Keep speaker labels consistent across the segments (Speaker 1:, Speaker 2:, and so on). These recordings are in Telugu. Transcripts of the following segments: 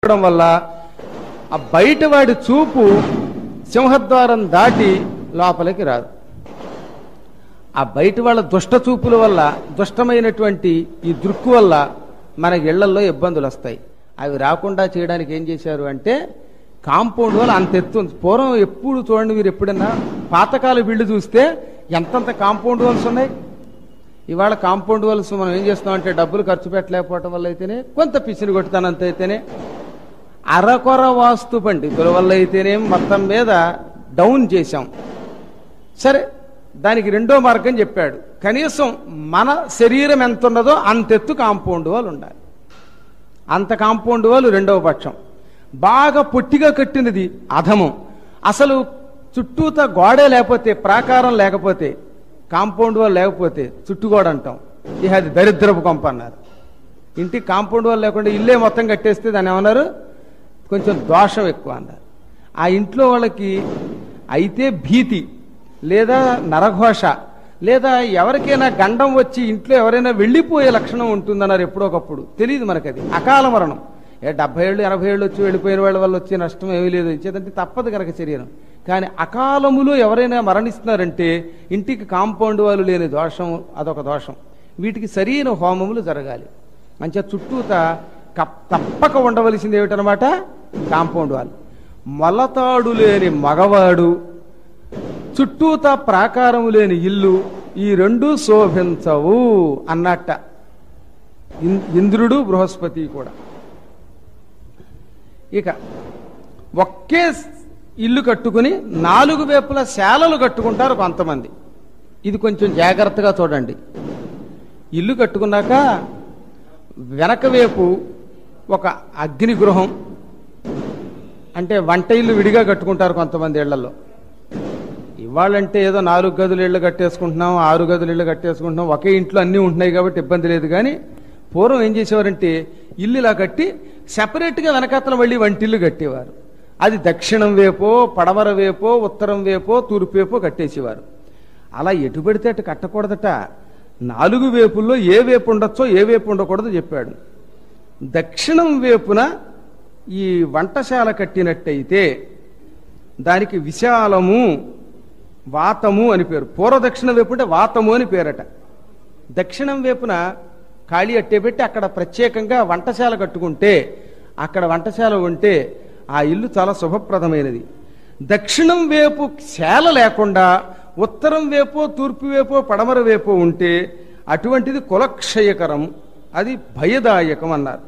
Speaker 1: ఉండడం వల్ల ఆ బయటవాడి చూపు సింహద్వారం దాటి లోపలికి రాదు. ఆ బయట వాళ్ళ దుష్ట చూపుల వల్ల, దుష్టమైనటువంటి ఈ దృక్కు వల్ల మనకి ఇళ్లల్లో ఇబ్బందులు వస్తాయి. అవి రాకుండా చేయడానికి ఏం చేశారు అంటే కాంపౌండ్ వాళ్ళు అంత ఎత్తు. పూర్వం ఎప్పుడు చూడండి, మీరు ఎప్పుడన్నా పాతకాల బిల్లు చూస్తే ఎంతంత కాంపౌండ్ వాల్స్ ఉన్నాయి. ఇవాళ కాంపౌండ్ వాల్స్ మనం ఏం చేస్తామంటే డబ్బులు ఖర్చు పెట్టలేకపోవటం వల్ల అయితేనే, కొంత పిసిని కొట్టుతానంత అయితేనే, అరకొర వాస్తు పండితుల వల్ల అయితేనే మొత్తం మీద డౌన్ చేశాం. సరే, దానికి రెండో మార్గం చెప్పాడు. కనీసం మన శరీరం ఎంత ఉన్నదో అంతెత్తు కాంపౌండ్ వాళ్ళు ఉండాలి. అంత కాంపౌండ్ వాళ్ళు రెండవ పక్షం. బాగా పొట్టిగా కట్టినది అధమం. అసలు చుట్టూత గోడే లేకపోతే, ప్రాకారం లేకపోతే, కాంపౌండ్ వాళ్ళు లేకపోతే చుట్టుగోడ అంటాం. ఇక అది దరిద్రపు కొంప అన్నారు. ఇంటికి కాంపౌండ్ వాళ్ళు లేకుండా ఇల్లే మొత్తం కట్టేస్తే దాన్ని ఏమన్నారు, కొంచెం దోషం ఎక్కువ అన్నారు. ఆ ఇంట్లో వాళ్ళకి అయితే భీతి లేదా నరఘోష లేదా ఎవరికైనా గండం వచ్చి ఇంట్లో ఎవరైనా వెళ్ళిపోయే లక్షణం ఉంటుందన్నారు ఎప్పుడోకప్పుడు. తెలియదు మనకది. అకాల మరణం 70 ఏళ్ళు 80 ఏళ్ళు వచ్చి వెళ్ళిపోయిన వాళ్ళ వల్ల వచ్చే నష్టం ఏమీ లేదు. ఇచ్చేదంటే తప్పదు కనుక శరీరం. కానీ అకాలములో ఎవరైనా మరణిస్తున్నారంటే ఇంటికి కాంపౌండ్ వాళ్ళు లేని దోషం, అదొక దోషం. వీటికి సరైన హోమములు జరగాలి. మంచిగా చుట్టూత తప్పక ఉండవలసింది ఏమిటనమాట, కాంపౌండ్ వాళ్ళు. మొలతాడు లేని మగవాడు, చుట్టూత ప్రాకారము లేని ఇల్లు, ఈ రెండూ శోభించవు అన్నట్ట ఇంద్రుడు బృహస్పతి కూడా. ఇక ఒకే ఇల్లు కట్టుకుని 4 వైపుల శాలలు కట్టుకుంటారు కొంతమంది. ఇది కొంచెం జాగ్రత్తగా చూడండి. ఇల్లు కట్టుకున్నాక వెనక వైపు ఒక అగ్ని గృహం, అంటే వంట ఇల్లు విడిగా కట్టుకుంటారు కొంతమంది ఇళ్లలో. ఇవాళంటే ఏదో 4 గదులు ఇళ్ళు కట్టేసుకుంటున్నాం, 6 గదులు ఇళ్ళు కట్టేసుకుంటున్నాం, ఒకే ఇంట్లో అన్నీ ఉంటున్నాయి కాబట్టి ఇబ్బంది లేదు. కానీ పూర్వం ఏం చేసేవారంటే ఇల్లు ఇలా కట్టి సెపరేట్గా వెనకాతల మళ్ళీ వంటిల్లు కట్టేవారు. అది దక్షిణం వైపో, పడమర వైపో, ఉత్తరం వైపో, తూర్పు వైపో కట్టేసేవారు. అలా ఎటు పెడితే అటు కట్టకూడదట. 4 వైపుల్లో ఏ వైపు ఉండొచ్చో ఏ వైపు ఉండకూడదో చెప్పాడు. దక్షిణం వైపున ఈ వంటశాల కట్టినట్టయితే దానికి విశాలము, వాతము అని పేరు. పూర్వదక్షిణ వైపు అంటే వాతము అని పేరట. దక్షిణం వైపున ఖాళీ అట్టే పెట్టి అక్కడ ప్రత్యేకంగా వంటశాల కట్టుకుంటే, అక్కడ వంటశాల ఉంటే ఆ ఇల్లు చాలా శుభప్రదమైనది. దక్షిణం వైపు శాల లేకుండా ఉత్తరం వైపు, తూర్పు వైపు, పడమర వైపు ఉంటే అటువంటిది కులక్షయకరం, అది భయదాయకం అన్నారు.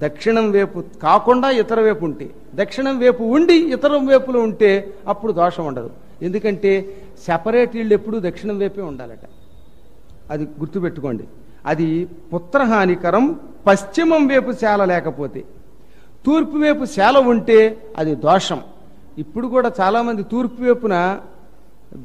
Speaker 1: దక్షిణం వైపు కాకుండా ఇతర వైపు ఉంటే, దక్షిణం వైపు ఉండి ఇతర వైపులో ఉంటే అప్పుడు దోషం ఉండదు. ఎందుకంటే సెపరేట్ ఇళ్ళు ఎప్పుడూ దక్షిణం వైపే ఉండాలట. అది గుర్తుపెట్టుకోండి. అది పుత్రహానికరం. పశ్చిమం వైపు శాల లేకపోతే, తూర్పు వైపు శాల ఉంటే అది దోషం. ఇప్పుడు కూడా చాలామంది తూర్పు వైపున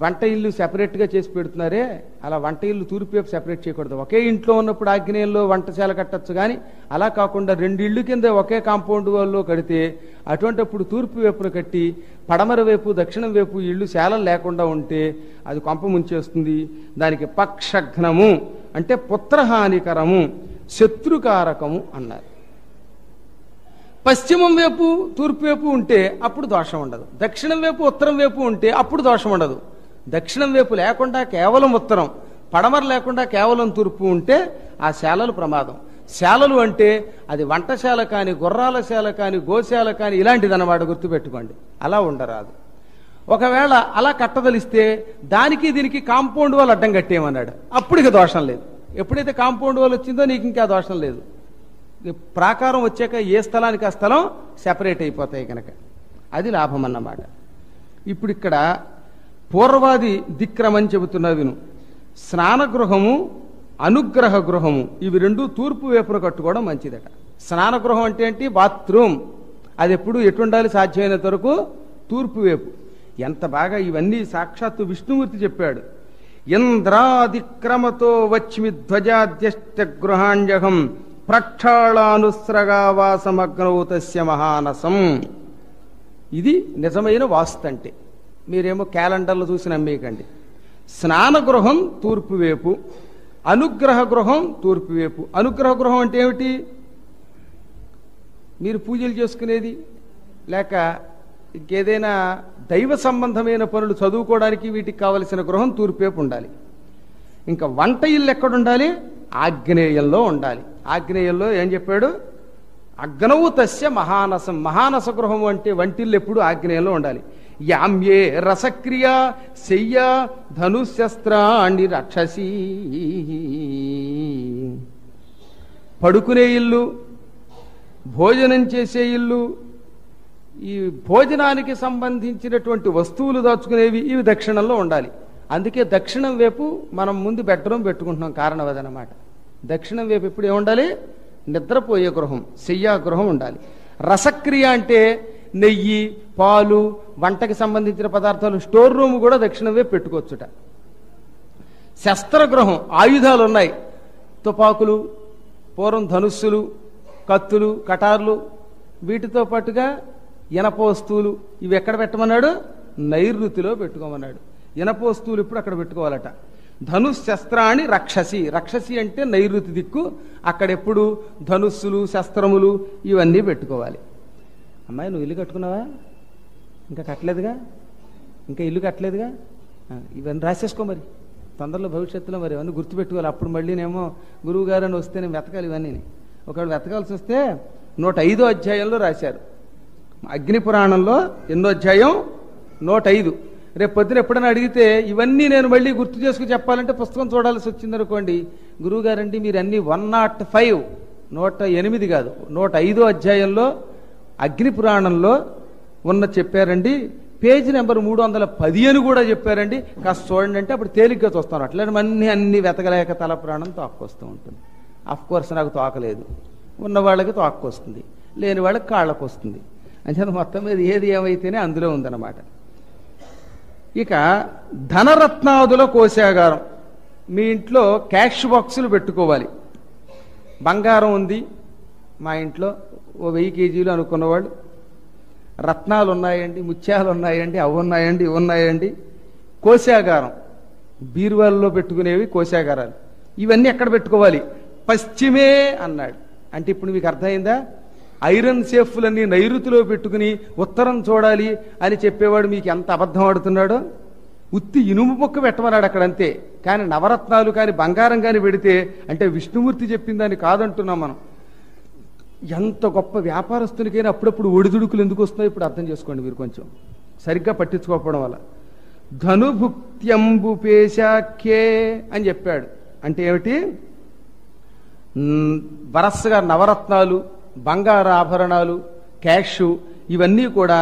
Speaker 1: వంట ఇల్లు సెపరేట్గా చేసి పెడుతున్నారే, అలా వంట ఇల్లు తూర్పు వైపు సెపరేట్ చేయకూడదు. ఒకే ఇంట్లో ఉన్నప్పుడు ఆగ్నేయంలో వంటశాల కట్టచ్చు, కానీ అలా కాకుండా 2 ఇళ్ళు కింద ఒకే కాంపౌండ్ వాళ్ళు కడితే అటువంటిప్పుడు తూర్పు వైపున కట్టి పడమర వైపు, దక్షిణం వైపు ఇళ్ళు శాలలు లేకుండా ఉంటే అది కొంప ముంచేస్తుంది. దానికి పక్షఘ్నము అంటే పుత్రహానికరము, శత్రుకారకము అన్నారు. పశ్చిమం వైపు, తూర్పు వైపు ఉంటే అప్పుడు దోషం ఉండదు. దక్షిణం వైపు, ఉత్తరం వైపు ఉంటే అప్పుడు దోషం ఉండదు. దక్షిణం వైపు లేకుండా కేవలం ఉత్తరం, పడమర లేకుండా కేవలం తూర్పు ఉంటే ఆ శాలలు ప్రమాదం. శాలలు అంటే అది వంటశాల కానీ, గుర్రాల శాల కానీ, గోశాల కానీ ఇలాంటిది అన్నమాట, గుర్తుపెట్టుకోండి. అలా ఉండరాదు. ఒకవేళ అలా కట్టదలిస్తే దానికి దీనికి కాంపౌండ్ వాళ్ళు అడ్డం కట్టేయమన్నాడు. అప్పుడు ఇక దోషం లేదు. ఎప్పుడైతే కాంపౌండ్ వాళ్ళు వచ్చిందో నీకు ఇంకా దోషం లేదు. ప్రాకారం వచ్చాక ఏ స్థలానికి ఆ స్థలం సెపరేట్ అయిపోతాయి కనుక అది లాభం అన్నమాట. ఇప్పుడు ఇక్కడ పూర్వాది దిక్రమని చెబుతున్నా విను. స్నానగృహము, అనుగ్రహ గృహము, ఇవి రెండు తూర్పు వైపున కట్టుకోవడం మంచిదట. స్నానగృహం అంటే ఏంటి? బాత్రూమ్. అది ఎప్పుడు ఎటుండాలి? సాధ్యమైనంత వరకు తూర్పు వైపు. ఎంత బాగా ఇవన్నీ సాక్షాత్తు విష్ణుమూర్తి చెప్పాడు. ఇంద్రాదిక్రమతో వచ్మి ధ్వజాద్యష్ట గృహాంజహం ప్రక్షాళానుస్రగావాసమగ్నౌతస్య మహానసం. ఇది నిజమైన వాస్తు అంటే. మీరేమో క్యాలెండర్లు చూసి నమ్మేయకండి. స్నానగృహం తూర్పు వైపు, అనుగ్రహ గృహం తూర్పు వైపు. అనుగ్రహ గృహం అంటే ఏమిటి? మీరు పూజలు చేసుకునేది లేక ఇంకేదైనా దైవ సంబంధమైన పనులు చదువుకోవడానికి వీటికి కావలసిన గృహం తూర్పు వైపు ఉండాలి. ఇంకా వంట ఇల్లు ఎక్కడుండాలి? ఆగ్నేయంలో ఉండాలి. ఆగ్నేయంలో ఏం చెప్పాడు? అగ్నవు తస్య మహానసం. మహానస గృహము అంటే వంటిల్లు ఎప్పుడు ఆగ్నేయంలో ఉండాలి. యామ్యే రసక్రియ శయ్య ధనుశస్త్రాణి రక్షసి. పడుకునే ఇల్లు, భోజనం చేసే ఇల్లు, ఈ భోజనానికి సంబంధించినటువంటి వస్తువులు దాచుకునేవి ఇవి దక్షిణంలో ఉండాలి. అందుకే దక్షిణం వైపు మనం ముందు బెడ్రూమ్ పెట్టుకుంటున్నాం. కారణం అదనమాట. దక్షిణం వైపు ఎప్పుడు ఏముండాలి? నిద్రపోయే గృహం, శయ్యా గృహం ఉండాలి. రసక్రియ అంటే నెయ్యి, పాలు, వంటకి సంబంధించిన పదార్థాలు స్టోర్ రూమ్ కూడా దక్షిణం వైపు పెట్టుకోవచ్చుట. శస్త్రగృహం, ఆయుధాలు ఉన్నాయి, తుపాకులు, పూర్వం ధనుస్సులు, కత్తులు, కటార్లు, వీటితో పాటుగా ఇనప వస్తువులు, ఇవి ఎక్కడ పెట్టమన్నాడు? నైరుతిలో పెట్టుకోమన్నాడు. ఇనప వస్తువులు ఇప్పుడు అక్కడ పెట్టుకోవాలట. ధనుశస్త్రాన్ని రక్షసి. రక్షసి అంటే నైరుతి దిక్కు. అక్కడెప్పుడు ధనుస్సులు, శస్త్రములు ఇవన్నీ పెట్టుకోవాలి. అమ్మాయి, నువ్వు ఇల్లు కట్టుకున్నావా? ఇంకా కట్టలేదుగా? ఇంకా ఇల్లు కట్టలేదుగా? ఇవన్నీ రాసేసుకో మరి. తొందరలో భవిష్యత్తులో మరి అవన్నీ గుర్తుపెట్టుకోవాలి. అప్పుడు మళ్ళీనేమో గురువు గారు అని వస్తే నేను వెతకాలి ఇవన్నీ. ఒకవేళ వెతకాల్సి వస్తే 105వ అధ్యాయంలో రాశారు. అగ్ని పురాణంలో ఎన్నో అధ్యాయం? 105. రేపు పొద్దున ఎప్పుడైనా అడిగితే ఇవన్నీ నేను మళ్ళీ గుర్తు చేసుకుని చెప్పాలంటే పుస్తకం చూడాల్సి వచ్చిందనుకోండి. గురువు గారండి మీరు అన్ని 105, 108 కాదు, 105వ అధ్యాయంలో అగ్ని పురాణంలో ఉన్న చెప్పారండి, పేజీ నెంబర్ 310 అని కూడా చెప్పారండి, కాస్త చూడండి అంటే అప్పుడు తేలిగ్గా చూస్తాను. అట్లనే అన్ని వెతకలేక తల ప్రాణం తోక్కొస్తూ ఉంటుంది. కోర్స్ నాకు తోకలేదు, ఉన్న వాళ్ళకి తోక్కొస్తుంది, లేని వాళ్ళకి కాళ్ళకు వస్తుంది. అంచేత మొత్తం మీద ఏది ఏమైతేనే అందులో ఉందన్నమాట. ఇక ధనరత్నాదుల కోశాగారం. మీ ఇంట్లో క్యాష్ బాక్సులు పెట్టుకోవాలి. బంగారం ఉంది మా ఇంట్లో 1000 కేజీలు అనుకున్నవాళ్ళు, రత్నాలు ఉన్నాయండి, ముత్యాలు ఉన్నాయండి, అవి ఉన్నాయండి, ఇవి ఉన్నాయండి. కోశాగారం, బీరువాల్లో పెట్టుకునేవి కోశాగారాలు. ఇవన్నీ ఎక్కడ పెట్టుకోవాలి? పశ్చిమే అన్నాడు. అంటే ఇప్పుడు మీకు అర్థమైందా? ఐరన్ సేఫ్లన్నీ నైరుతిలో పెట్టుకుని ఉత్తరం చూడాలి అని చెప్పేవాడు మీకు ఎంత అబద్ధం ఆడుతున్నాడో. ఉత్తి ఇనుము మొక్క పెట్టమన్నాడు అక్కడ, అంతే. కానీ నవరత్నాలు కానీ బంగారం కానీ పెడితే అంటే విష్ణుమూర్తి చెప్పిందని కాదంటున్నాం మనం. ఎంత గొప్ప వ్యాపారస్తునికైనా అప్పుడప్పుడు ఒడిదుడుకులు ఎందుకు వస్తున్నాయి ఇప్పుడు అర్థం చేసుకోండి మీరు, కొంచెం సరిగ్గా పట్టించుకోకపోవడం వల్ల. ధనుభుక్త్యంబు పేశాఖ్యే అని చెప్పాడు. అంటే ఏమిటి? వరసగా నవరత్నాలు, బంగారు ఆభరణాలు, క్యాష్ ఇవన్నీ కూడా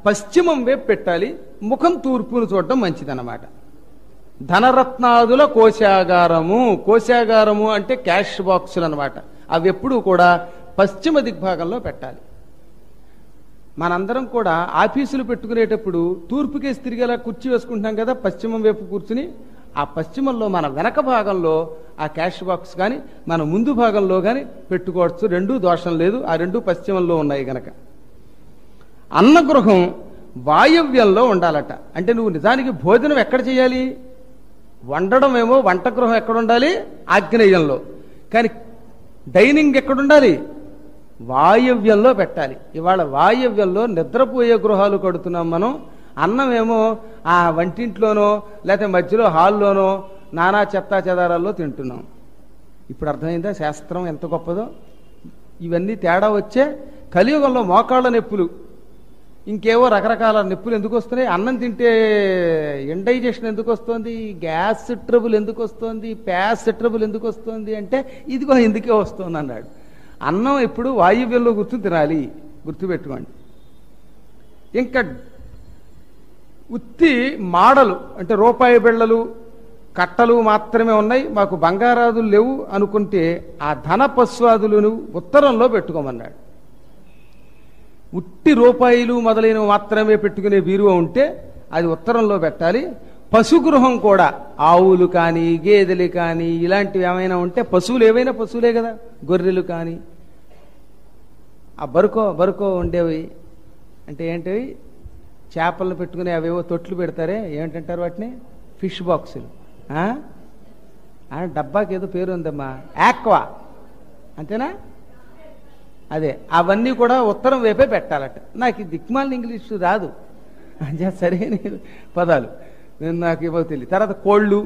Speaker 1: పశ్చిమం వైపు పెట్టాలి. ముఖం తూర్పును చూడటం మంచిదన్నమాట. ధనరత్నాదుల కోశాగారము. కోశాగారము అంటే క్యాష్ బాక్సులు అనమాట. అవి ఎప్పుడూ కూడా పశ్చిమ దిగ్భాగంలో పెట్టాలి. మనందరం కూడా ఆఫీసులు పెట్టుకునేటప్పుడు తూర్పుకేసి తిరిగేలా కుర్చీ వేసుకుంటాం కదా, పశ్చిమం వైపు కూర్చుని. ఆ పశ్చిమంలో మన వెనక భాగంలో ఆ క్యాష్ బాక్స్ కానీ మన ముందు భాగంలో కానీ పెట్టుకోవచ్చు. రెండూ దోషం లేదు, ఆ రెండూ పశ్చిమంలో ఉన్నాయి గనక. అన్నగృహం వాయవ్యంలో ఉండాలట. అంటే నువ్వు నిజానికి భోజనం ఎక్కడ చేయాలి? వండడం ఏమో వంటగృహం ఎక్కడ ఉండాలి? ఆగ్నేయంలో. కానీ డైనింగ్ ఎక్కడుండాలి? వాయవ్యంలో పెట్టాలి. ఇవాళ వాయవ్యంలో నిద్రపోయే గృహాలు కడుతున్నాం మనం. అన్నం ఏమో ఆ వంటింట్లోనో లేకపోతే మధ్యలో హాల్లోనో నానా చెత్తా చెదారాల్లో తింటున్నాం. ఇప్పుడు అర్థమైందా శాస్త్రం ఎంత గొప్పదో? ఇవన్నీ తేడా వచ్చే కలియుగంలో మోకాళ్ళ నొప్పులు, ఇంకేవో రకరకాల నొప్పులు ఎందుకు వస్తున్నాయి? అన్నం తింటే ఇండైజెషన్ ఎందుకు వస్తుంది? గ్యాస్ ట్రబుల్ ఎందుకు వస్తుంది? ప్యాస్ ట్రబుల్ ఎందుకు వస్తుంది అంటే ఇదిగో ఎందుకే వస్తుంది అన్నాడు. అన్నం ఎప్పుడు వాయువ్యంలో కూర్చుని తినాలి, గుర్తుపెట్టుకోండి. ఇంకా ఉత్తి మాడలు అంటే రూపాయి బిళ్ళలు, కట్టలు మాత్రమే ఉన్నాయి, మాకు బంగారాదులు లేవు అనుకుంటే ఆ ధన పశ్వాదులను ఉత్తరంలో పెట్టుకోమన్నాడు. ఉట్టి రూపాయలు మొదలైనవి మాత్రమే పెట్టుకునే బీరువా ఉంటే అది ఉత్తరంలో పెట్టాలి. పశుగృహం కూడా, ఆవులు కానీ గేదెలు కానీ ఇలాంటివి ఏమైనా ఉంటే, పశువులు ఏవైనా పశువులే కదా, గొర్రెలు కానీ ఆ బరుకో ఉండేవి అంటే ఏంటివి? చేపలను పెట్టుకుని అవేవో తొట్లు పెడతారే, ఏమిటంటారు వాటిని? ఫిష్ బాక్సులు. డబ్బాకి ఏదో పేరు ఉందమ్మా, ఆక్వా, అంతేనా? అదే అవన్నీ కూడా ఉత్తరం వైపే పెట్టాలట. నాకు ఈ దిక్మాలిన ఇంగ్లీషు రాదు, అంటే సరైన పదాలు నాకు ఇవ్వ తెలియదు. తర్వాత కోళ్ళు,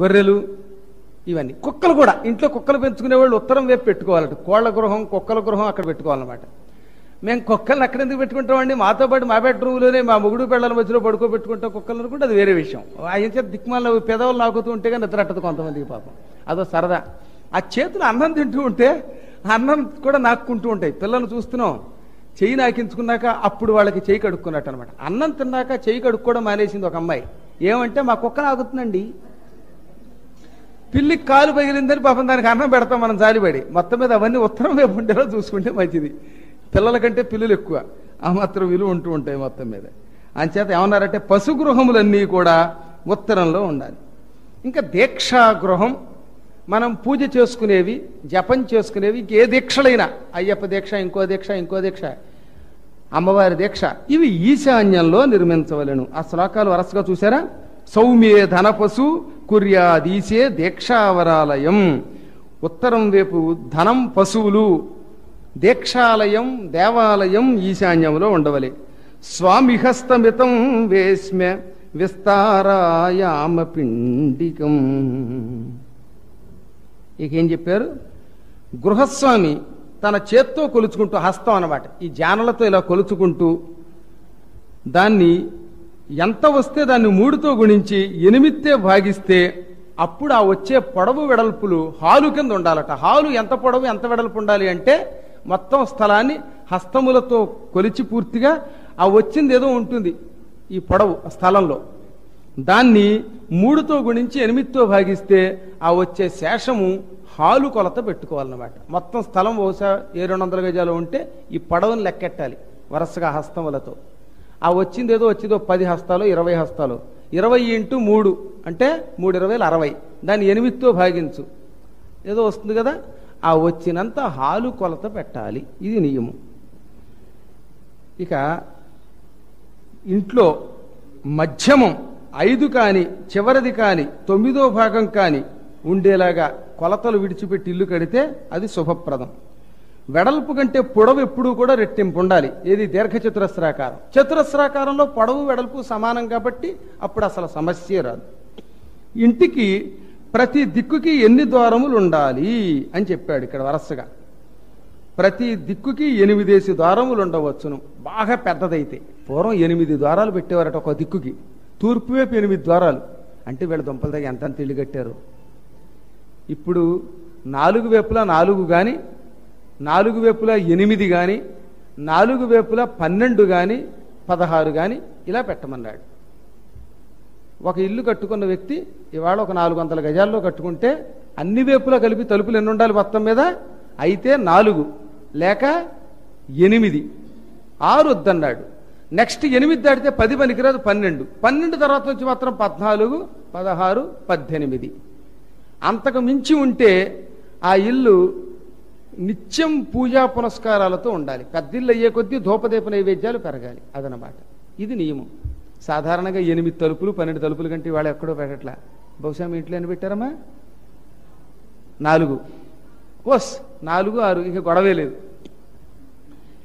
Speaker 1: గొర్రెలు, ఇవన్నీ. కుక్కలు కూడా ఇంట్లో కుక్కలు పెంచుకునే వాళ్ళు ఉత్తరం వైపు పెట్టుకోవాలట. కోళ్ల గృహం, కుక్కల గృహం అక్కడ పెట్టుకోవాలన్నమాట. మేము కుక్కలను అక్కడ ఎందుకు పెట్టుకుంటామండి, మాతో పాటు మా బెడ్రూమ్లోనే మా మొగుడు పిల్లల మధ్యలో పడుకోబెట్టుకుంటాం కుక్కలు అనుకుంటే అది వేరే విషయం. ఆయన చేత దిక్మాల పెదవులు నాకుతూ ఉంటే కానీ నిద్రట్టదు కొంతమందికి పాపం, అదో సరదా. ఆ చేతులు అన్నం తింటూ ఉంటే అన్నం కూడా నాక్కుంటూ ఉంటాయి. పిల్లలు చూస్తున్నాం, చెయ్యి నాకించుకున్నాక అప్పుడు వాళ్ళకి చెయ్యి కడుక్కున్నట్టు అనమాట. అన్నం తిన్నాక చెయ్యి కడుక్కోవడం మానేసింది ఒక అమ్మాయి. ఏమంటే మా కుక్క నాకుతుందండి, పిల్లికి కాలు పగిలిందని పాపం దానికి అన్నం పెడతాం మనం జాలిపడి. మొత్తం మీద అవన్నీ ఉత్తరం వైపు ఉండేలా చూసుకుంటే మంచిది. పిల్లల కంటే పిల్లలు ఎక్కువ, ఆ మాత్రం విలువ ఉంటూ ఉంటాయి మొత్తం మీద. అంచేత ఏమన్నారంటే పశుగృహములన్నీ కూడా ఉత్తరంలో ఉండాలి. ఇంకా దీక్షా గృహం, మనం పూజ చేసుకునేవి, జపం చేసుకునేవి, ఏ దీక్షలైనా, అయ్యప్ప దీక్ష, ఇంకో దీక్ష, ఇంకో దీక్ష, అమ్మవారి దీక్ష, ఇవి ఈశాన్యంలో నిర్మించవలెను. ఆ శ్లోకాలు వరసగా చూసారా? సౌమ్యే ధనపశు కుర్యాదీసే దీక్షావరాలయం. ఉత్తరం వైపు ధనం, పశువులు, దీక్షాలయం, దేవాలయం ఈశాన్యంలో ఉండవలే. స్వామిహస్తమితం వేస్మ్య విస్తారాయామ పిండికం. ఇక ఏం చెప్పారు? గృహస్వామి తన చేత్తో కొలుచుకుంటూ, హస్తం అన్నమాట, ఈ జానలతో ఇలా కొలుచుకుంటూ దాన్ని ఎంత వస్తే దాన్ని 3తో గుణించి 8తే భాగిస్తే అప్పుడు ఆ వచ్చే పొడవు వెడల్పులు హాలు కింద ఉండాలట. హాలు ఎంత పొడవు ఎంత వెడల్పు ఉండాలి అంటే మొత్తం స్థలాన్ని హస్తములతో కొలిచి పూర్తిగా ఆ వచ్చింది ఏదో ఉంటుంది ఈ పొడవు స్థలంలో, దాన్ని 3తో గుణించి 8తో భాగిస్తే ఆ వచ్చే శేషము హాలు కొలత పెట్టుకోవాలన్నమాట. మొత్తం స్థలం బహుశా 700 గజాలు ఉంటే ఈ పొడవును లెక్కెట్టాలి వరుసగా హస్తములతో. ఆ వచ్చింది ఏదో వచ్చిందో 10 హస్తాలు 20 హస్తాలు, 20 × 3 అంటే 3 20 60, దాన్ని 8తో భాగించు, ఏదో వస్తుంది కదా, ఆ వచ్చినంత హాలు కొలత పెట్టాలి. ఇది నియమం. ఇక ఇంట్లో మధ్యమం 5 కాని చివరిది కాని 9వ భాగం కాని ఉండేలాగా కొలతలు విడిచిపెట్టి ఇల్లు కడితే అది శుభప్రదం. వెడల్పు కంటే పొడవు ఎప్పుడూ కూడా రెట్టింపు ఉండాలి. ఏది? దీర్ఘచతురస్రాకారం. చతురస్రాకారంలో పొడవు వెడల్పు సమానం కాబట్టి అప్పుడు అసలు సమస్య రాదు. ఇంటికి ప్రతి దిక్కుకి ఎన్ని ద్వారములు ఉండాలి అని చెప్పాడు ఇక్కడ వరసగా. ప్రతి దిక్కుకి 8 ద్వారములు ఉండవచ్చును, బాగా పెద్దదైతే. పూర్వం 8 ద్వారాలు పెట్టేవారట ఒక దిక్కుకి, తూర్పు వైపు 8 ద్వారాలు. అంటే వీళ్ళ దుంపల దగ్గర ఎంత ఇల్లు కట్టారు. ఇప్పుడు 4 వైపులా 4 కానీ, 4 వైపులా 8 కానీ, 4 వైపులా 12 కానీ, 16 కానీ ఇలా పెట్టమన్నాడు. ఒక ఇల్లు కట్టుకున్న వ్యక్తి ఇవాళ ఒక 400 గజాల్లో కట్టుకుంటే అన్ని వైపులా కలిపి తలుపులు ఎన్ని ఉండాలి మొత్తం మీద? అయితే 4 లేక 8, 6 వద్దన్నాడు. నెక్స్ట్ 8 దాటితే 10 పనికిరాదు, 12, 12 తర్వాత నుంచి మాత్రం 14, 16, 18. అంతకు మించి ఉంటే ఆ ఇల్లు నిత్యం పూజా పునస్కారాలతో ఉండాలి. పెద్దిల్లు అయ్యే కొద్దీ ధూపదీప నైవేద్యాలు పెరగాలి, అదనమాట. ఇది నియమం. సాధారణంగా 8 తలుపులు 12 తలుపుల కంటే వాళ్ళు ఎక్కడో పెట్టట్లా. బహుశా మీ ఇంట్లో ఎన్ని పెట్టారమ్మా? 4. ఓస్ 4, 6 ఇక గొడవే లేదు.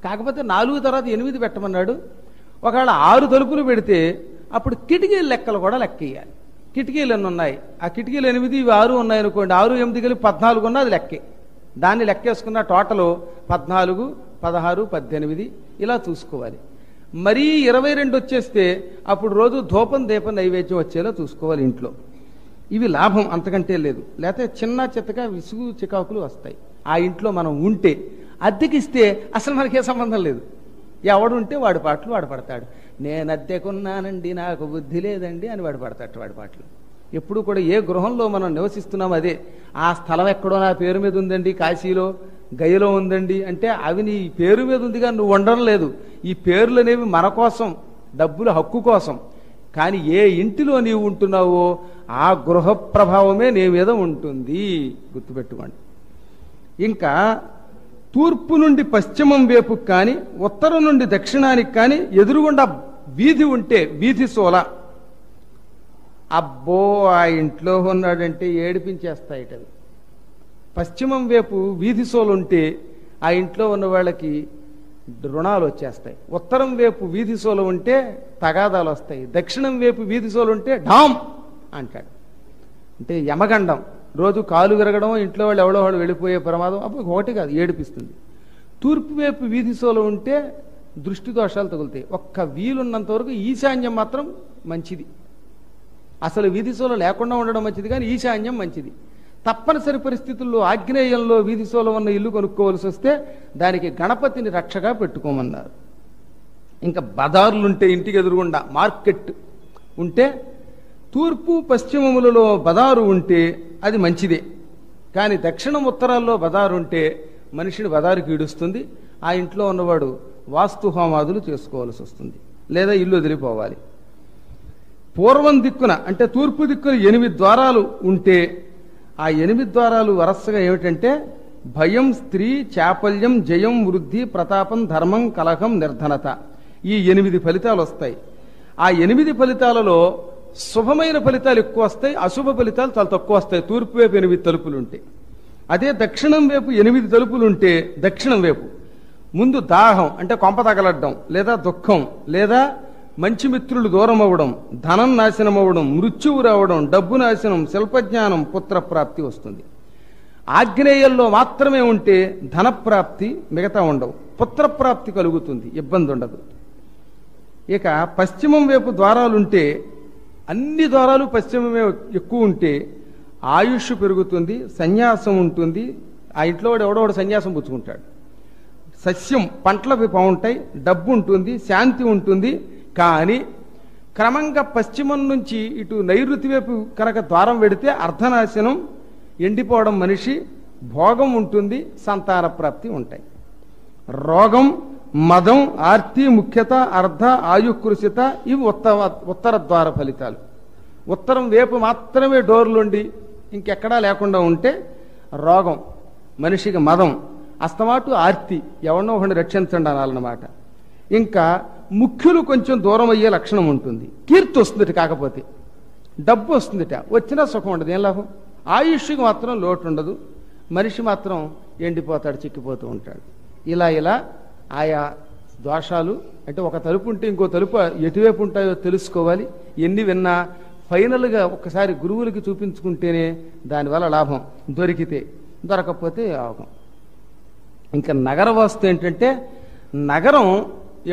Speaker 1: కాకపోతే 4 తర్వాత 8 పెట్టమన్నాడు. ఒకవేళ 6 తలుపులు పెడితే అప్పుడు కిటికీల లెక్కలు కూడా లెక్కేయాలి. కిటికీలు ఎన్ని ఉన్నాయి? ఆ కిటికీలు 8, ఇవి 6 ఉన్నాయి అనుకోండి. 6, 8 కలిపి 14 ఉన్నా అది లెక్కే. దాన్ని లెక్కేసుకున్న టోటల్ 14, 16, 18 ఇలా చూసుకోవాలి. మరీ 22 వచ్చేస్తే అప్పుడు రోజు ధూపం దీపం నైవేద్యం వచ్చేలా చూసుకోవాలి ఇంట్లో. ఇవి లాభం, అంతకంటే లేదు. లేకపోతే చిన్న చిత్తగా విసుగు చికాకులు వస్తాయి. ఆ ఇంట్లో మనం ఉంటే, అద్దెకిస్తే అసలు మనకే సంబంధం లేదు. ఎవడుంటే వాడి పాటలు వాడు పడతాడు. నేను అద్దెకున్నానండి, నాకు బుద్ధి లేదండి అని వాడు పడతాడు వాడి పాటలు. ఎప్పుడు కూడా ఏ గృహంలో మనం నివసిస్తున్నాం అదే. ఆ స్థలం ఎక్కడో నా పేరు మీద ఉందండి, కాశీలో గయలో ఉందండి అంటే అవి నీ పేరు మీద ఉందిగా, నువ్వు ఉండడం లేదు. ఈ పేర్లు అనేవి మన కోసం, డబ్బుల హక్కు కోసం. కానీ ఏ ఇంటిలో నీవు ఉంటున్నావో ఆ గృహ ప్రభావమే నీ మీద ఉంటుంది, గుర్తుపెట్టుకోండి. ఇంకా తూర్పు నుండి పశ్చిమం వైపుకి కానీ, ఉత్తరం నుండి దక్షిణానికి కానీ ఎదురుగుండా వీధి ఉంటే వీధి సోల, అబ్బో ఆ ఇంట్లో ఉన్నాడంటే ఏడిపించేస్తాయిట. పశ్చిమం వైపు వీధి సోలు ఉంటే ఆ ఇంట్లో ఉన్న వాళ్ళకి రుణాలు వచ్చేస్తాయి. ఉత్తరం వైపు వీధి సోలు ఉంటే తగాదాలు వస్తాయి, దక్షిణం వైపు వీధి సోలు ఉంటే ఢామ్ అంటాడు. అంటే యమగండం, రోజు కాలు విరగడం, ఇంట్లో వాళ్ళు ఎవడో వాళ్ళు వెళ్ళిపోయే ప్రమాదం. అప్పుడు ఒకటి కాదు, ఏడిపిస్తుంది. తూర్పు వైపు వీధి సోలు ఉంటే దృష్టి దోషాలు తగులుతాయి. ఒక్క వీలున్నంత వరకు ఈశాన్యం మాత్రం మంచిది. అసలు వీధి సోలు లేకుండా ఉండడం మంచిది, కానీ ఈశాన్యం మంచిది. తప్పనిసరి పరిస్థితుల్లో ఆగ్నేయంలో వీధి సోలు ఉన్న ఇల్లు కొనుక్కోవలసి వస్తే దానికి గణపతిని రక్షగా పెట్టుకోమన్నారు. ఇంకా బజార్లుంటే ఇంటికి ఎదురుగుండా మార్కెట్ ఉంటే, తూర్పు పశ్చిమములలో బజారు ఉంటే అది మంచిదే. కానీ దక్షిణం ఉత్తరాల్లో బజారు ఉంటే మనిషిని బజారుకి ఈడుస్తుంది. ఆ ఇంట్లో ఉన్నవాడు వాస్తు హోమాదులు చేసుకోవాల్సి వస్తుంది, లేదా ఇల్లు వదిలిపోవాలి. పూర్వం దిక్కున అంటే తూర్పు దిక్కున 8 ద్వారాలు ఉంటే ఆ 8 ద్వారాలు వరసగా ఏమిటంటే భయం, స్త్రీ, చాపల్యం, జయం, వృద్ధి, ప్రతాపం, ధర్మం, కలహం, నిర్ధనత. ఈ 8 ఫలితాలు వస్తాయి. ఆ 8 ఫలితాలలో శుభమైన ఫలితాలు ఎక్కువ వస్తాయి, అశుభ ఫలితాలు చాలా తక్కువ వస్తాయి. తూర్పు వైపు 8 తలుపులుంటే. అదే దక్షిణం వైపు 8 తలుపులుంటే దక్షిణం వైపు ముందు దాహం అంటే కొంప తగలడ్డం, లేదా దుఃఖం, లేదా మంచి మిత్రులు దూరం అవ్వడం, ధనం నాశనం అవ్వడం, మృత్యువు రావడం, డబ్బు నాశనం, శిల్పజ్ఞానం, పుత్రప్రాప్తి వస్తుంది. ఆగ్నేయంలో మాత్రమే ఉంటే ధనప్రాప్తి, మిగతా ఉండవు. పుత్రప్రాప్తి కలుగుతుంది, ఇబ్బంది ఉండదు. ఇక పశ్చిమం వైపు ద్వారాలుంటే, అన్ని ద్వారాలు పశ్చిమమే ఎక్కువ ఉంటే ఆయుష్ పెరుగుతుంది, సన్యాసం ఉంటుంది. ఆ ఇంట్లో వాడు ఎవడో సన్యాసం పుచ్చుకుంటాడు. సస్యం, పంటలవి బాగుంటాయి, డబ్బు ఉంటుంది, శాంతి ఉంటుంది. కానీ క్రమంగా పశ్చిమం నుంచి ఇటు నైరుతి వైపు కనుక ద్వారం పెడితే అర్ధనాశనం, ఎండిపోవడం, మనిషి భోగం ఉంటుంది, సంతాన ప్రాప్తి ఉంటాయి. రోగం, మదం, ఆర్తి, ముఖ్యత, అర్ధ, ఆయుకృషిత ఇవి ఉత్తర ద్వార ఫలితాలు. ఉత్తరం వైపు మాత్రమే డోర్లుండి ఇంకెక్కడా లేకుండా ఉంటే రోగం, మనిషికి మదం, అస్తమాటు ఆర్తి, ఎవరినో ఒకరిని రక్షించండి అనాలన్నమాట. ఇంకా ముఖ్యులు కొంచెం దూరం అయ్యే లక్షణం ఉంటుంది. కీర్తి వస్తుందిట, కాకపోతే డబ్బు వస్తుందిట, వచ్చినా సుఖం ఉండదు, ఏం లాభం. ఆయుష్కి మాత్రం లోటు ఉండదు, మనిషి మాత్రం ఎండిపోతాడు, చిక్కిపోతూ ఉంటాడు. ఇలా ఆయా దోషాలు అంటే ఒక తలుపు ఉంటే ఇంకో తలుపు ఎటువైపు ఉంటాయో తెలుసుకోవాలి. ఎన్ని విన్నా ఫైనల్గా ఒక్కసారి గురువులకి చూపించుకుంటేనే దానివల్ల లాభం, దొరికితే. దొరకకపోతే యోగం. ఇంకా నగర వాస్తు ఏంటంటే, నగరం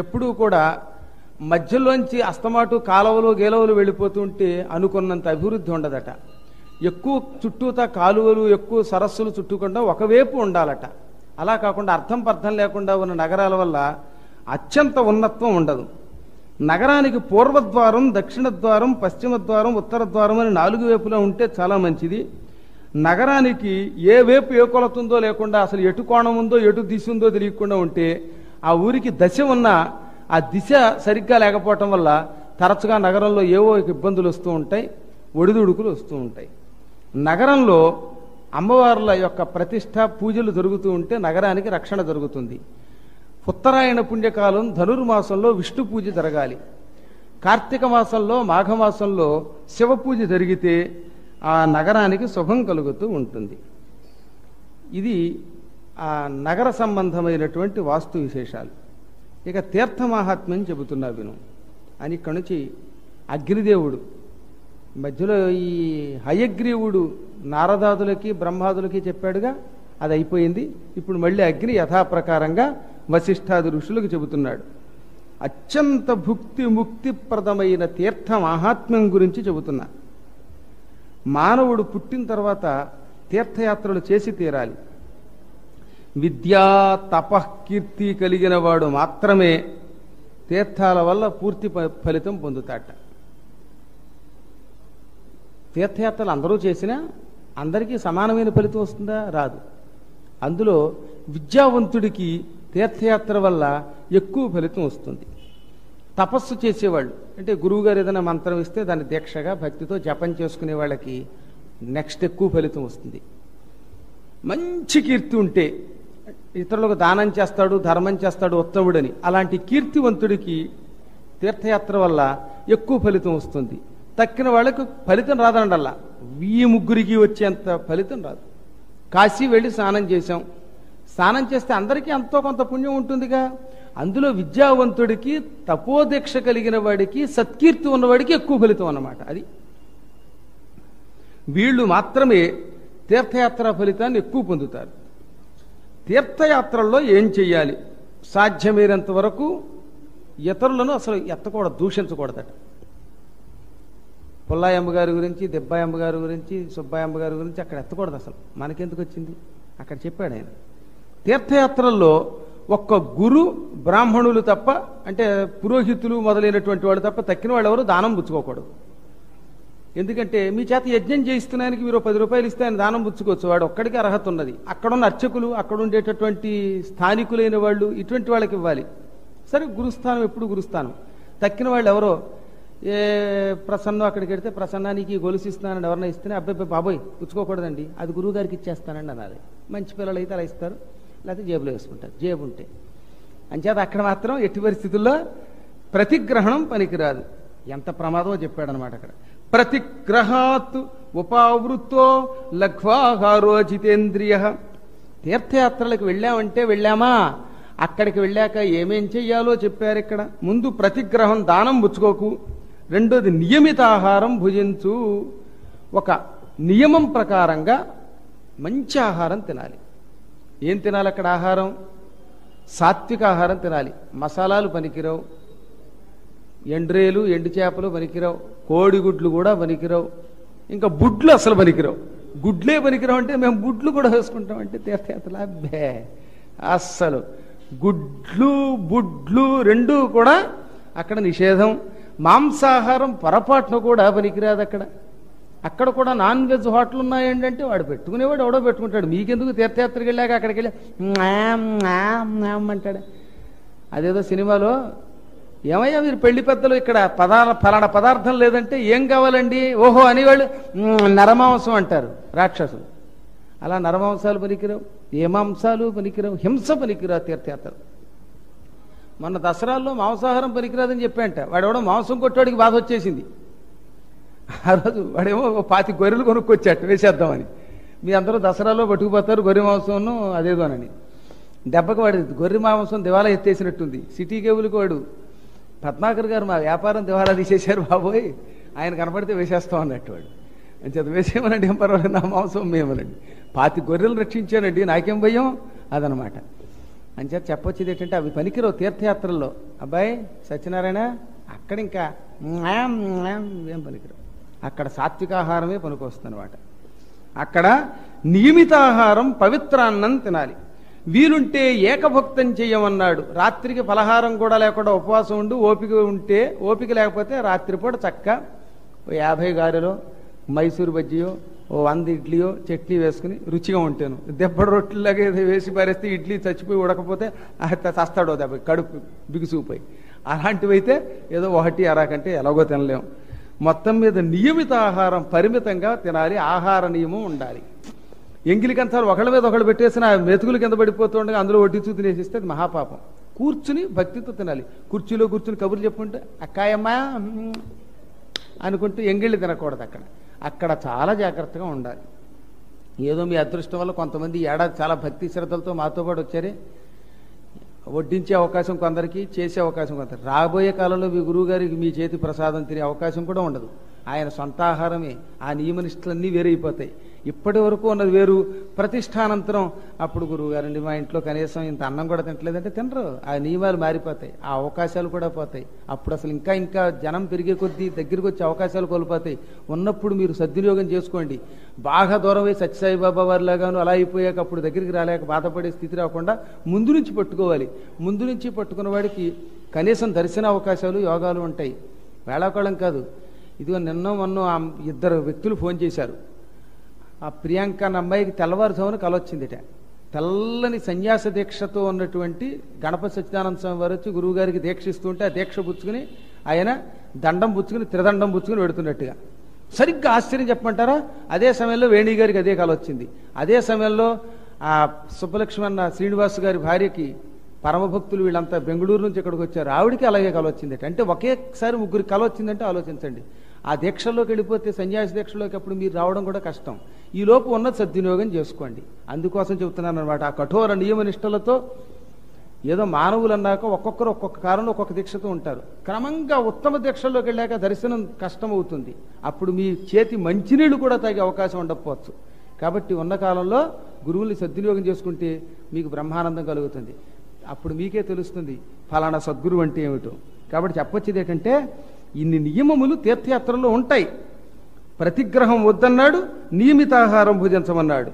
Speaker 1: ఎప్పుడూ కూడా మధ్యలోంచి అస్తమాటు కాలువలు గేలవలు వెళ్ళిపోతూ ఉంటే అనుకున్నంత అభివృద్ధి ఉండదట. ఎక్కువ చుట్టూతా కాలువలు, ఎక్కువ సరస్సులు చుట్టూకుండా ఒకవైపు ఉండాలట. అలా కాకుండా అర్థం పర్థం లేకుండా ఉన్న నగరాల వల్ల అత్యంత ఉన్నత్వం ఉండదు. నగరానికి పూర్వద్వారం, దక్షిణ ద్వారం, పశ్చిమ ద్వారం, ఉత్తర ద్వారం అని 4 వైపులా ఉంటే చాలా మంచిది. నగరానికి ఏ వైపు ఏ కొలతుందో లేకుండా, అసలు ఎటు కోణం ఉందో ఎటు దిశ ఉందో తెలియకుండా ఉంటే ఆ ఊరికి దశ ఉన్న ఆ దిశ సరిగ్గా లేకపోవటం వల్ల తరచుగా నగరంలో ఏవో ఇబ్బందులు వస్తూ ఉంటాయి, ఒడిదుడుకులు వస్తూ ఉంటాయి. నగరంలో అమ్మవార్ల యొక్క ప్రతిష్ట, పూజలు జరుగుతూ ఉంటే నగరానికి రక్షణ జరుగుతుంది. ఉత్తరాయణ పుణ్యకాలం ధనుర్మాసంలో విష్ణు పూజ జరగాలి. కార్తీక మాసంలో, మాఘమాసంలో శివ పూజ జరిగితే ఆ నగరానికి శుభం కలుగుతూ ఉంటుంది. ఇది ఆ నగర సంబంధమైనటువంటి వాస్తు విశేషాలు. ఇక తీర్థ మహాత్మ్యం చెబుతున్నా విను అని. ఇక్కడి నుంచి అగ్నిదేవుడు మధ్యలో ఈ హయగ్రీవుడు నారదాదులకి బ్రహ్మాదులకి చెప్పాడుగా, అది అయిపోయింది. ఇప్పుడు మళ్ళీ అగ్ని యథాప్రకారంగా వశిష్ఠాది ఋషులకు చెబుతున్నాడు. అత్యంత భుక్తి ముక్తిప్రదమైన తీర్థ మహాత్మ్యం గురించి చెబుతున్నా. మానవుడు పుట్టిన తర్వాత తీర్థయాత్రలు చేసి తీరాలి. విద్యా తపకీర్తి కలిగిన వాడు మాత్రమే తీర్థాల వల్ల పూర్తి ఫలితం పొందుతాట. తీర్థయాత్రలు అందరూ చేసినా అందరికీ సమానమైన ఫలితం వస్తుందా? రాదు. అందులో విద్యావంతుడికి తీర్థయాత్ర వల్ల ఎక్కువ ఫలితం వస్తుంది. తపస్సు చేసేవాళ్ళు అంటే గురువుగారు ఏదైనా మంత్రం ఇస్తే దాన్ని దీక్షగా భక్తితో జపం చేసుకునే వాళ్ళకి నెక్స్ట్ ఎక్కువ ఫలితం వస్తుంది. మంచి కీర్తి ఉంటే ఇతరులకు దానం చేస్తాడు, ధర్మం చేస్తాడు, ఉత్తముడని అలాంటి కీర్తివంతుడికి తీర్థయాత్ర వల్ల ఎక్కువ ఫలితం వస్తుంది. తక్కిన వాళ్ళకు ఫలితం రాదండల్లా, 1000 ముగ్గురికి వచ్చేంత ఫలితం రాదు. కాశీ వెళ్ళి స్నానం చేశాం, స్నానం చేస్తే అందరికీ ఎంతో కొంత పుణ్యం ఉంటుందిగా. అందులో విద్యావంతుడికి, తపోదీక్ష కలిగిన వాడికి, సత్కీర్తి ఉన్నవాడికి ఎక్కువ ఫలితం అన్నమాట. అది వీళ్ళు మాత్రమే తీర్థయాత్ర ఫలితాన్ని ఎక్కువ పొందుతారు. తీర్థయాత్రల్లో ఏం చెయ్యాలి? సాధ్యమైనంత వరకు ఇతరులను అసలు ఎత్తకూడదు, దూషించకూడదట. పుల్లాయమ్మ గారి గురించి, దెబ్బాయమ్మ గారి గురించి, సుబ్బాయమ్మ గారి గురించి అక్కడ ఎత్తకూడదు. అసలు మనకెందుకు వచ్చింది? అక్కడ చెప్పాడు ఆయన. తీర్థయాత్రల్లో ఒక్క గురు బ్రాహ్మణులు తప్ప, అంటే పురోహితులు మొదలైనటువంటి వాళ్ళు తప్ప తక్కిన వాళ్ళు ఎవరు దానం పుచ్చుకోకూడదు. ఎందుకంటే మీ చేత యజ్ఞం చేయిస్తున్నానికి మీరు 10 రూపాయలు ఇస్తే ఆయన దానం పుచ్చుకోవచ్చు, వాడు ఒక్కడికి అర్హత ఉన్నది. అక్కడున్న అర్చకులు, అక్కడ ఉండేటటువంటి స్థానికులైన వాళ్ళు, ఇటువంటి వాళ్ళకి ఇవ్వాలి. సరే, గురుస్థానం ఎప్పుడు గురుస్థానం. తక్కిన వాళ్ళు ఎవరో ఏ ప్రసన్నం అక్కడికి వెడితే ప్రసన్నానికి గొలుసిస్తున్నానని ఎవరన్నా ఇస్తేనే అబ్బాయి బాబోయ్ పుచ్చుకోకూడదండి, అది గురువు గారికి ఇచ్చేస్తానండి అనాలి. మంచి పిల్లలు అయితే అలా ఇస్తారు, లేకపోతే జేబులో వేసుకుంటారు, జేబు ఉంటే. అంచేత అక్కడ మాత్రం ఎట్టి పరిస్థితుల్లో ప్రతిగ్రహణం పనికిరాదు. ఎంత ప్రమాదమో చెప్పాడనమాట అక్కడ. ప్రతిగ్రహాత్ ఉపావృత్తో లఘ్వాహారో జితేంద్రియ. తీర్థయాత్రలకు వెళ్ళామంటే వెళ్ళామా, అక్కడికి వెళ్ళాక ఏమేం చెయ్యాలో చెప్పారు ఇక్కడ. ముందు ప్రతిగ్రహం, దానం పుచ్చుకోకు. రెండోది నియమిత ఆహారం భుజించు. ఒక నియమం ప్రకారంగా మంచి ఆహారం తినాలి. ఏం తినాలి అక్కడ? ఆహారం సాత్విక ఆహారం తినాలి. మసాలాలు పనికిరావు, ఎండ్రేలు ఎండు చేపలు పనికిరావు, కోడిగుడ్లు కూడా పనికిరావు, ఇంకా బుడ్లు అసలు పనికిరావు. గుడ్లే పనికిరావు అంటే మేము బుడ్లు కూడా వేసుకుంటాం అంటే తీర్థయాత్రలు అబ్బే అస్సలు. గుడ్లు బుడ్లు రెండూ కూడా అక్కడ నిషేధం. మాంసాహారం పొరపాటును కూడా పనికిరాదు అక్కడ. అక్కడ కూడా నాన్ వెజ్ హోటల్ ఉన్నాయంటే వాడు పెట్టుకునేవాడు ఎవడో పెట్టుకుంటాడు. మీకెందుకు తీర్థయాత్రకి వెళ్ళాక అక్కడికి వెళ్ళి అంటాడు. అదేదో సినిమాలో ఏమయ్యా మీరు పెళ్లి పెద్దలు ఇక్కడ ఫలానా పదార్థం లేదంటే ఏం కావాలండి, ఓహో అనేవాళ్ళు నరమాంసం అంటారు రాక్షసులు. అలా నరమాంసాలు పనికిరావు, ఏ మాంసాలు పనికిరావు, హింస పనికిరావు తీర్థయాత్ర. మొన్న దసరాల్లో మాంసాహారం పనికిరాదని చెప్పాంట. వాడెవడో మాంసం కొట్టేవాడికి బాధ వచ్చేసింది. ఆ రోజు వాడేమో 20 గొర్రెలు కొనుక్కొచ్చాట వేసేద్దామని. మీ అందరూ దసరాలో పట్టుకుపోతారు గొర్రె మాంసం అదేదోనని. దెబ్బకి వాడి గొర్రె మాంసం దివాలా ఎత్తేసినట్టుంది. సిటీ కేబుల్కి వాడు పద్మాకర్ గారు మా వ్యాపారం దివాలా తీసేశారు బాబోయ్, ఆయన కనపడితే వేసేస్తాం అన్నట్టు వాడు. అని చేత వేసేయమనండి, ఏం పర్వాలేదు, నా మాంసం మేమనండి. 20 గొర్రెలు రక్షించానండి, నాకేం భయం అదనమాట. అని చేత చెప్పొచ్చేది ఏంటంటే అవి పనికిరావు తీర్థయాత్రల్లో. అబ్బాయి సత్యనారాయణ, అక్కడ ఇంకా ఏం పనికిరావు. అక్కడ సాత్వికాహారమే పనికొస్తుంది అనమాట. అక్కడ నియమితాహారం, పవిత్రాన్నం తినాలి. వీలుంటే ఏకభక్తం చెయ్యమన్నాడు. రాత్రికి పలహారం కూడా లేకుండా ఉపవాసం ఉండి ఓపిక ఉంటే, ఓపిక లేకపోతే రాత్రిపూట చక్క 50 గారెలో, మైసూరు బజ్జీయో, 100 ఇడ్లీయో చట్నీ వేసుకుని రుచిగా ఉంటాను. దెబ్బడు రొట్టెలాగా వేసి పారేస్తే ఇడ్లీ చచ్చిపోయి ఉడకపోతే చస్తాడో దెబ్బ, కడుపు బిగుసుకుపోయి. అలాంటివైతే ఏదో 1 అరకంటే ఎలాగో తినలేం. మొత్తం మీద నియమిత ఆహారం పరిమితంగా తినాలి. ఆహార నియమం ఉండాలి. ఎంగిలి కంచాలు ఒకళ్ళ మీద ఒకళ్ళు పెట్టేసిన మెతుకులు కింద పడిపోతుండగా అందులో వడ్డించు తినేసిస్తే అది మహాపాపం. కూర్చుని భక్తితో తినాలి. కుర్చీలో కూర్చుని కబుర్లు చెప్పుకుంటే అక్కాయమ్మా అనుకుంటూ ఎంగిళ్ళు తినకూడదు. అక్కడ చాలా జాగ్రత్తగా ఉండాలి. ఏదో మీ అదృష్టం వల్ల కొంతమంది ఏడాది చాలా భక్తి శ్రద్ధలతో మాతో పాటు వచ్చారే, వడ్డించే అవకాశం కొందరికి, చేసే అవకాశం కొందరికి. రాబోయే కాలంలో మీ గురువు గారికి మీ చేతి ప్రసాదం తినే అవకాశం కూడా ఉండదు. ఆయన సొంత ఆహారమే. ఆ నియమనిష్టలన్నీ వేరైపోతాయి. ఇప్పటి వరకు ఉన్నది వేరు. ప్రతిష్టానంతరం అప్పుడు గురువు గారండి మా ఇంట్లో కనీసం ఇంత అన్నం కూడా తింటలేదంటే తినరు. ఆ నియమాలు మారిపోతాయి, ఆ అవకాశాలు కూడా పోతాయి. అప్పుడు అసలు ఇంకా జనం పెరిగే కొద్దీ దగ్గరికి వచ్చే అవకాశాలు కోల్పోతాయి. ఉన్నప్పుడు మీరు సద్వినియోగం చేసుకోండి. బాగా దూరం అయి సత్యసాయిబాబా వారిలాగాను అలా అయిపోయాక అప్పుడు దగ్గరికి రాలేక బాధపడే స్థితి రాకుండా ముందు నుంచి పట్టుకోవాలి. ముందు నుంచి పట్టుకున్న వాడికి కనీసం దర్శన అవకాశాలు, యోగాలు ఉంటాయి. వేళాకోళం కాదు. ఇదిగో నిన్న మొన్న 2 వ్యక్తులు ఫోన్ చేశారు. ఆ ప్రియాంక అన్న అమ్మాయికి తెల్లవారుజామున కలొచ్చిందిట. తెల్లని సన్యాస దీక్షతో ఉన్నటువంటి గణపతి సత్యనారాయణ స్వామి వారు వచ్చి గురువు గారికి దీక్ష ఇస్తుంటే ఆ దీక్ష పుచ్చుకుని ఆయన దండం పుచ్చుకుని త్రిదండం పుచ్చుకుని పెడుతున్నట్టుగా. సరిగ్గా ఆశ్చర్యం చెప్పమంటారా, అదే సమయంలో వేణి గారికి అదే కలొచ్చింది. అదే సమయంలో ఆ సుబ్బలక్ష్మణ శ్రీనివాస్ గారి భార్యకి, పరమభక్తులు వీళ్ళంతా బెంగళూరు నుంచి ఇక్కడికి వచ్చారు, ఆవిడికి అలాగే కలొచ్చింది. అంటే ఒకేసారి 3 కలొచ్చిందంటే ఆలోచించండి. ఆ దీక్షల్లోకి వెళ్ళిపోతే సన్యాసి దీక్షలోకి అప్పుడు మీరు రావడం కూడా కష్టం. ఈ లోపు ఉన్న సద్వినియోగం చేసుకోండి. అందుకోసం చెబుతున్నాను అనమాట. ఆ కఠోర నియమ నిష్టలతో ఏదో మానవులు అన్నాక ఒక్కొక్కరు ఒక్కొక్క కాలంలో ఒక్కొక్క దీక్షతో ఉంటారు. క్రమంగా ఉత్తమ దీక్షల్లోకి వెళ్ళాక దర్శనం కష్టం అవుతుంది. అప్పుడు మీ చేతి మంచినీళ్ళు కూడా తాగే అవకాశం ఉండకపోవచ్చు. కాబట్టి ఉన్న కాలంలో గురువుల్ని సద్వినియోగం చేసుకుంటే మీకు బ్రహ్మానందం కలుగుతుంది. అప్పుడు మీకే తెలుస్తుంది ఫలానా సద్గురువు అంటే ఏమిటో. కాబట్టి చెప్పొచ్చేది ఏంటంటే ఇన్ని నియమములు తీర్థయాత్రలో ఉంటాయి. ప్రతిగ్రహం వద్దన్నాడు, నియమితాహారం భుజించమన్నాడు.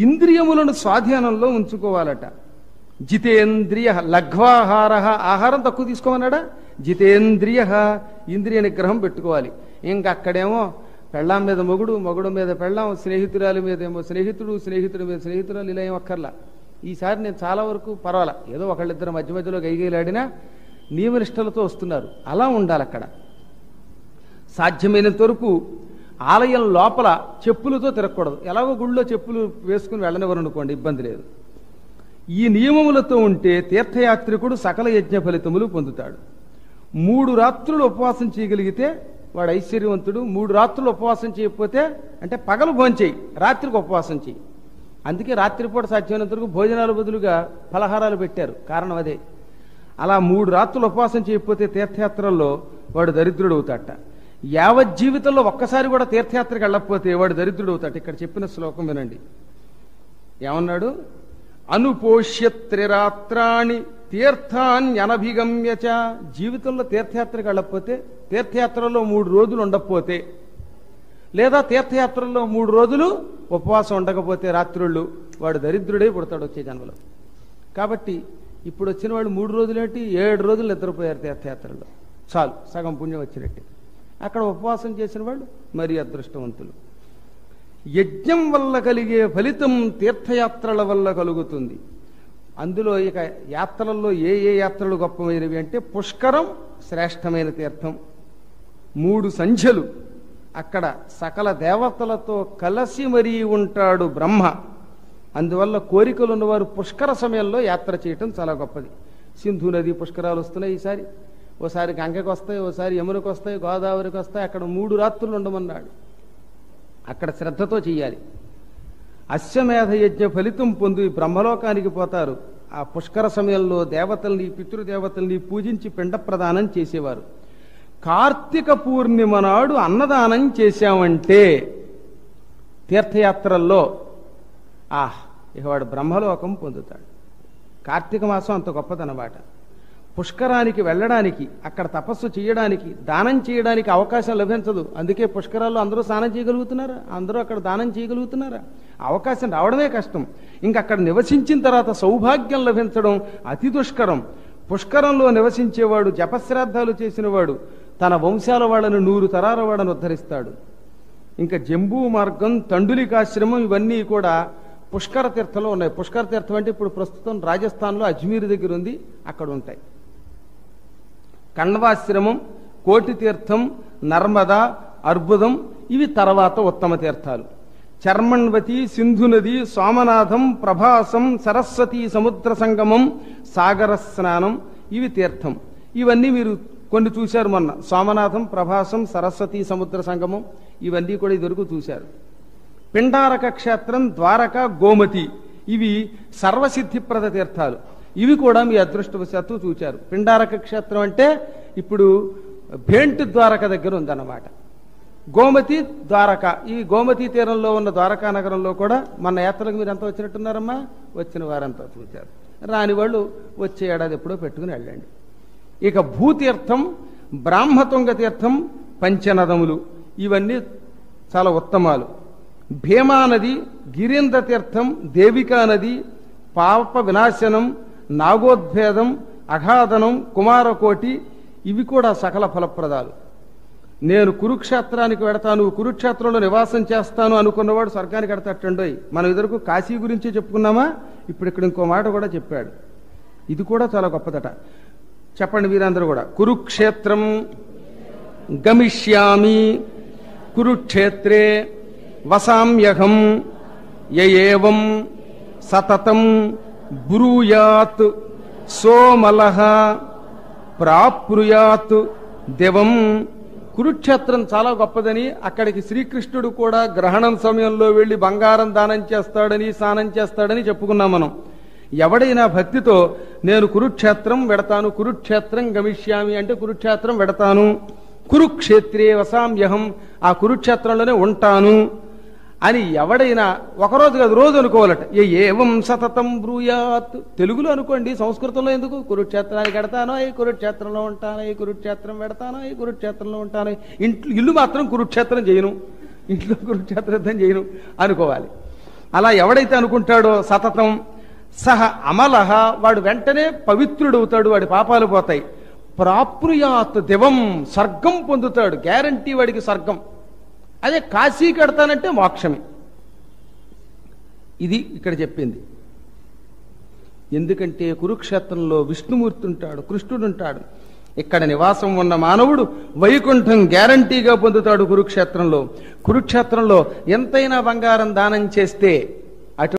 Speaker 1: ఇంద్రియములను స్వాధీనంలో ఉంచుకోవాలట. జితేంద్రియ లఘ్వాహార, ఆహారం తక్కువ తీసుకోమన్నాడా. జితేంద్రియ, ఇంద్రియ నిగ్రహం పెట్టుకోవాలి. ఇంకా అక్కడేమో పెళ్ళాం మీద మొగుడు, మొగుడు మీద పెళ్ళాం, స్నేహితురాలి మీద ఏమో స్నేహితుడు, స్నేహితుడి మీద స్నేహితురాలు, ఇలా ఏం అక్కర్లా. ఈసారి నేను చాలా వరకు పర్వాలా, ఏదో ఒకళ్ళిద్దరు మధ్య మధ్యలో గైగైలాడినా నియమనిష్టలతో వస్తున్నారు. అలా ఉండాలి అక్కడ. సాధ్యమైనంత వరకు ఆలయం లోపల చెప్పులతో తిరగకూడదు. ఎలాగో గుళ్ళో చెప్పులు వేసుకుని వెళ్ళనివ్వరు అనుకోండి, ఇబ్బంది లేదు. ఈ నియమములతో ఉంటే తీర్థయాత్రికుడు సకల యజ్ఞ ఫలితములు పొందుతాడు. 3 రాత్రులు ఉపవాసం చేయగలిగితే వాడు ఐశ్వర్యవంతుడు. 3 రాత్రులు ఉపవాసం చేయకపోతే, అంటే పగలు భోంచేయి, రాత్రికి ఉపవాసం చేయి. అందుకే రాత్రిపూట సాధ్యమైనంత వరకు భోజనాల బదులుగా ఫలహారాలు పెట్టారు. కారణం అదే. అలా 3 రాత్రులు ఉపవాసం చేయకపోతే తీర్థయాత్రల్లో వాడు దరిద్రుడు అవుతాట. యావత్ జీవితంలో ఒక్కసారి కూడా తీర్థయాత్రకు వెళ్ళకపోతే వాడు దరిద్రుడు అవుతాట. ఇక్కడ చెప్పిన శ్లోకం వినండి. ఏమన్నాడు? అనుపోష్య త్రిరాత్రాణి తీర్థాన్యనభిగమ్యచ. జీవితంలో తీర్థయాత్రకు వెళ్ళకపోతే, తీర్థయాత్రలో 3 రోజులు ఉండకపోతే, లేదా తీర్థయాత్రల్లో 3 రోజులు ఉపవాసం ఉండకపోతే రాత్రుళ్ళు, వాడు దరిద్రుడే పుడతాడు వచ్చే జన్మలో. కాబట్టి ఇప్పుడు వచ్చిన వాళ్ళు 3 రోజులేంటి, 7 రోజులు నిద్రపోయారు తీర్థయాత్రలో, చాలు సగం పుణ్యం వచ్చినట్టే. అక్కడ ఉపవాసం చేసిన వాళ్ళు మరీ అదృష్టవంతులు. యజ్ఞం వల్ల కలిగే ఫలితం తీర్థయాత్రల వల్ల కలుగుతుంది. అందులో ఇక యాత్రల్లో ఏ ఏ యాత్రలు గొప్పమైనవి అంటే, పుష్కరం శ్రేష్టమైన తీర్థం. 3 సంధ్యలు అక్కడ సకల దేవతలతో కలిసి మరీ ఉంటాడు బ్రహ్మ. అందువల్ల కోరికలు ఉన్నవారు పుష్కర సమయంలో యాత్ర చేయటం చాలా గొప్పది. సింధు నది పుష్కరాలు వస్తున్నాయి ఈసారి. ఓసారి గంగకు వస్తాయి, ఓసారి యమునకు వస్తాయి, గోదావరికి వస్తాయి. అక్కడ 3 రాత్రులు ఉండమన్నాడు. అక్కడ శ్రద్ధతో చెయ్యాలి. అశ్వమేధ యజ్ఞ ఫలితం పొంది బ్రహ్మలోకానికి పోతారు. ఆ పుష్కర సమయంలో దేవతల్ని, పితృదేవతల్ని పూజించి పిండ ప్రదానం చేసేవారు. కార్తీక పూర్ణిమ నాడు అన్నదానం చేశామంటే తీర్థయాత్రల్లో ఇక వాడు బ్రహ్మలోకం పొందుతాడు. కార్తీక మాసం అంత గొప్పదన్నమాట. పుష్కరానికి వెళ్ళడానికి, అక్కడ తపస్సు చేయడానికి, దానం చేయడానికి అవకాశం లభించదు. అందుకే పుష్కరాల్లో అందరూ స్నానం చేయగలుగుతున్నారా? అందరూ అక్కడ దానం చేయగలుగుతున్నారా? అవకాశం రావడమే కష్టం. ఇంకా అక్కడ నివసించిన తర్వాత సౌభాగ్యం లభించడం అతి దుష్కరం. పుష్కరంలో నివసించేవాడు, జపశ్రాద్ధాలు చేసినవాడు తన వంశాల వాళ్ళను 100 తరాల వాడను ఉద్ధరిస్తాడు. ఇంకా జంబూ మార్గం, తండులికాశ్రమం ఇవన్నీ కూడా పుష్కర తీర్థంలో ఉన్నాయి. పుష్కర తీర్థం అంటే ఇప్పుడు ప్రస్తుతం రాజస్థాన్లో అజ్మీర్ దగ్గర ఉంది, అక్కడ ఉంటాయి. కణ్వాశ్రమం, కోటి తీర్థం, నర్మదా, అర్బుదం ఇవి తర్వాత ఉత్తమ తీర్థాలు. చర్మణ్వతి, సింధు నది, సోమనాథం, ప్రభాసం, సరస్వతి సముద్ర సంగమం, సాగర స్నానం ఇవి తీర్థం. ఇవన్నీ మీరు కొన్ని చూశారు మొన్న. సోమనాథం, ప్రభాసం, సరస్వతి సముద్ర సంగమం ఇవన్నీ కూడా ఇదివరకు చూశారు. పిండారక క్షేత్రం, ద్వారక, గోమతి ఇవి సర్వసిద్ధిప్రద తీర్థాలు. ఇవి కూడా మీ అదృష్టవశాత్తు చూచారు. పిండారక క్షేత్రం అంటే ఇప్పుడు భేంట్ ద్వారక దగ్గర ఉందన్నమాట. గోమతి, ద్వారక ఈ గోమతి తీరంలో ఉన్న ద్వారకా నగరంలో కూడా మన యాత్రలకు మీరు అంతా వచ్చినట్టున్నారమ్మా. వచ్చిన వారంతా చూచారు. రాని వాళ్ళు వచ్చే ఏడాది ఎప్పుడో పెట్టుకుని వెళ్ళండి. ఇక భూతీర్థం, బ్రాహ్మతుంగ తీర్థం, పంచనదములు ఇవన్నీ చాలా ఉత్తమాలు. భీమానది, గిరీంద్ర తీర్థం, దేవికా నది, పాప వినాశనం, నాగోద్భేదం, అఘాదనం, కుమారకోటి ఇవి కూడా సకల ఫలప్రదాలు. నేను కురుక్షేత్రానికి వెడతాను, కురుక్షేత్రంలో నివాసం చేస్తాను అనుకున్నవాడు స్వర్గానికి ఎడతట్టండోయ్. మనం ఇదివరకు కాశీ గురించి చెప్పుకున్నామా, ఇప్పుడు ఇక్కడ ఇంకో మాట కూడా చెప్పాడు. ఇది కూడా చాలా గొప్పదట. చెప్పండి మీరందరూ కూడా. కురుక్షేత్రం గమిష్యామి, కురుక్షేత్రే వసామ్యహం, యయేవం సతతం బ్రూయాత్ సోమలః ప్రాప్నుయాత్ దివం కురుక్షేత్రం చాలా గొప్పదని, అక్కడికి శ్రీకృష్ణుడు కూడా గ్రహణం సమయంలో వెళ్లి బంగారం దానం చేస్తాడని, స్నానం చేస్తాడని చెప్పుకున్నాం మనం. ఎవడైనా భక్తితో నేను కురుక్షేత్రం వెడతాను, కురుక్షేత్రం గమిష్యామి అంటే కురుక్షేత్రం వెడతాను, కురుక్షేత్రే వసామ్యహం ఆ కురుక్షేత్రంలోనే ఉంటాను అని ఎవడైనా ఒకరోజు కాదు రోజు అనుకోవాలట. ఏవం సతతం బ్రూయాత్. తెలుగులో అనుకోండి, సంస్కృతంలో ఎందుకు? కురుక్షేత్రానికి వెడతానో ఈ కురుక్షేత్రంలో ఉంటాను, ఈ కురుక్షేత్రం వెడతానో ఈ కురుక్షేత్రంలో ఉంటాను, ఇల్లు మాత్రం కురుక్షేత్రం చేయను, ఇంట్లో కురుక్షేత్రం చేయను అనుకోవాలి. అలా ఎవడైతే అనుకుంటాడో సతతం సహ అమలహ వాడు వెంటనే పవిత్రుడవుతాడు, వాడి పాపాలు పోతాయి. ప్రాప్నుయాత్ దివం స్వర్గం పొందుతాడు, గ్యారంటీ వాడికి స్వర్గం. అదే కాశీ కడతానంటే మోక్షమే. ఇది ఇక్కడ చెప్పింది. ఎందుకంటే కురుక్షేత్రంలో విష్ణుమూర్తి ఉంటాడు, కృష్ణుడు ఉంటాడు. ఇక్కడ నివాసం ఉన్న మానవుడు వైకుంఠం గ్యారంటీగా పొందుతాడు కురుక్షేత్రంలో. కురుక్షేత్రంలో ఎంతైనా బంగారం దానం చేస్తే